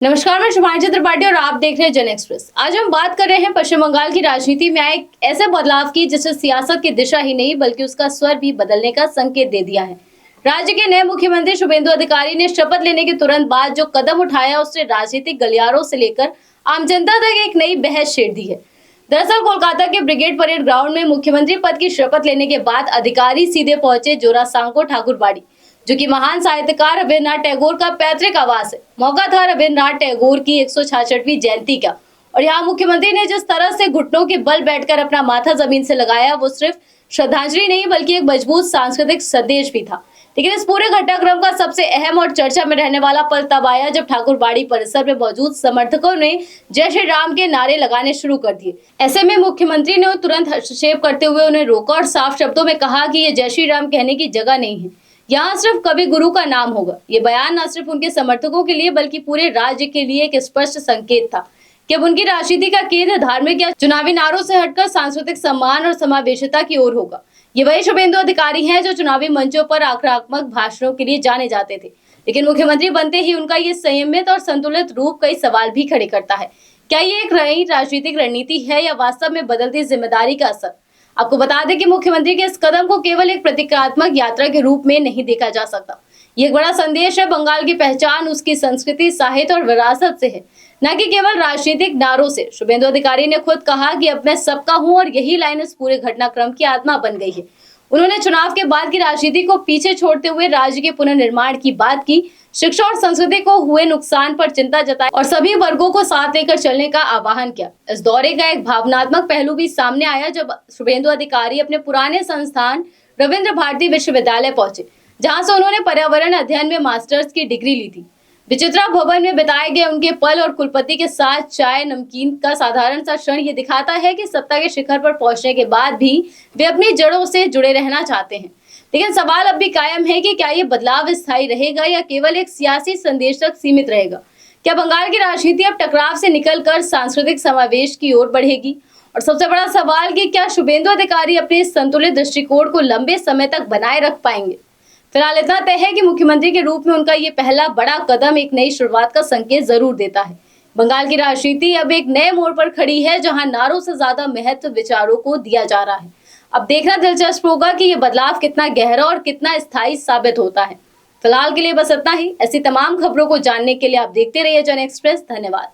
नमस्कार, मैं शुभांगी त्रिपाठी और आप देख रहे हैं जन एक्सप्रेस। आज हम बात कर रहे हैं पश्चिम बंगाल की राजनीति में आए एक ऐसे बदलाव की जिससे सियासत की दिशा ही नहीं बल्कि उसका स्वर भी बदलने का संकेत दे दिया है। राज्य के नए मुख्यमंत्री शुभेंदु अधिकारी ने शपथ लेने के तुरंत बाद जो कदम उठाया उससे राजनीतिक गलियारों से लेकर आम जनता तक एक नई बहस छेड़ दी है। दरअसल कोलकाता के ब्रिगेड परेड ग्राउंड में मुख्यमंत्री पद की शपथ लेने के बाद अधिकारी सीधे पहुंचे जोरासांको ठाकुरबाड़ी, जो कि महान साहित्यकार रविन्द्रनाथ टैगोर का पैतृक आवास है। मौका था रविन्द्रनाथ टैगोर की 166वीं जयंती का, और यहाँ मुख्यमंत्री ने जिस तरह से घुटनों के बल बैठकर अपना माथा जमीन से लगाया वो सिर्फ श्रद्धांजलि नहीं बल्कि एक मजबूत सांस्कृतिक संदेश भी था। लेकिन इस पूरे घटनाक्रम का सबसे अहम और चर्चा में रहने वाला पल तब आया जब ठाकुरबाड़ी परिसर में मौजूद समर्थकों ने जय श्री राम के नारे लगाने शुरू कर दिए। ऐसे में मुख्यमंत्री ने तुरंत हस्तक्षेप करते हुए उन्हें रोका और साफ शब्दों में कहा कि ये जय श्री राम कहने की जगह नहीं है, यहाँ सिर्फ कवि गुरु का नाम होगा। ये बयान न सिर्फ उनके समर्थकों के लिए बल्कि पूरे राज्य के लिए एक स्पष्ट संकेत था कि अब उनकी राजनीति का केंद्र धार्मिक या चुनावी नारों से हटकर सांस्कृतिक सम्मान और समावेशिता की ओर होगा। ये वही शुभेंदु अधिकारी हैं जो चुनावी मंचों पर आक्रामक भाषणों के लिए जाने जाते थे, लेकिन मुख्यमंत्री बनते ही उनका ये संयमित और संतुलित रूप कई सवाल भी खड़े करता है। क्या ये एक नई राजनीतिक रणनीति है या वास्तव में बदलती जिम्मेदारी का असर? आपको बता दें कि मुख्यमंत्री के इस कदम को केवल एक प्रतीकात्मक यात्रा के रूप में नहीं देखा जा सकता। ये एक बड़ा संदेश है। बंगाल की पहचान उसकी संस्कृति, साहित्य और विरासत से है, न कि केवल राजनीतिक नारों से। शुभेंदु अधिकारी ने खुद कहा कि अब मैं सबका हूं और यही लाइन इस पूरे घटनाक्रम की आत्मा बन गई है। उन्होंने चुनाव के बाद की राजनीति को पीछे छोड़ते हुए राज्य के पुनर्निर्माण की बात की, शिक्षा और संस्कृति को हुए नुकसान पर चिंता जताई और सभी वर्गों को साथ लेकर चलने का आह्वान किया। इस दौरे का एक भावनात्मक पहलू भी सामने आया जब शुभेंदु अधिकारी अपने पुराने संस्थान रविंद्र भारती विश्वविद्यालय पहुंचे, जहां से उन्होंने पर्यावरण अध्ययन में मास्टर्स की डिग्री ली थी। विचित्रा भवन में बिताए गए उनके पल और कुलपति के साथ चाय नमकीन का साधारण सा क्षण ये दिखाता है कि सत्ता के शिखर पर पहुंचने के बाद भी वे अपनी जड़ों से जुड़े रहना चाहते हैं। लेकिन सवाल अब भी कायम है कि क्या ये बदलाव स्थायी रहेगा या केवल एक सियासी संदेश तक सीमित रहेगा? क्या बंगाल की राजनीति अब टकराव से निकलकर सांस्कृतिक समावेश की ओर बढ़ेगी? और सबसे बड़ा सवाल कि क्या शुभेंदु अधिकारी अपने संतुलित दृष्टिकोण को लंबे समय तक बनाए रख पाएंगे? फिलहाल इतना तय है कि मुख्यमंत्री के रूप में उनका ये पहला बड़ा कदम एक नई शुरुआत का संकेत जरूर देता है। बंगाल की राजनीति अब एक नए मोड़ पर खड़ी है, जहां नारों से ज्यादा महत्व विचारों को दिया जा रहा है। अब देखना दिलचस्प होगा कि ये बदलाव कितना गहरा और कितना स्थायी साबित होता है। फिलहाल के लिए बस इतना ही। ऐसी तमाम खबरों को जानने के लिए आप देखते रहिए जन एक्सप्रेस। धन्यवाद।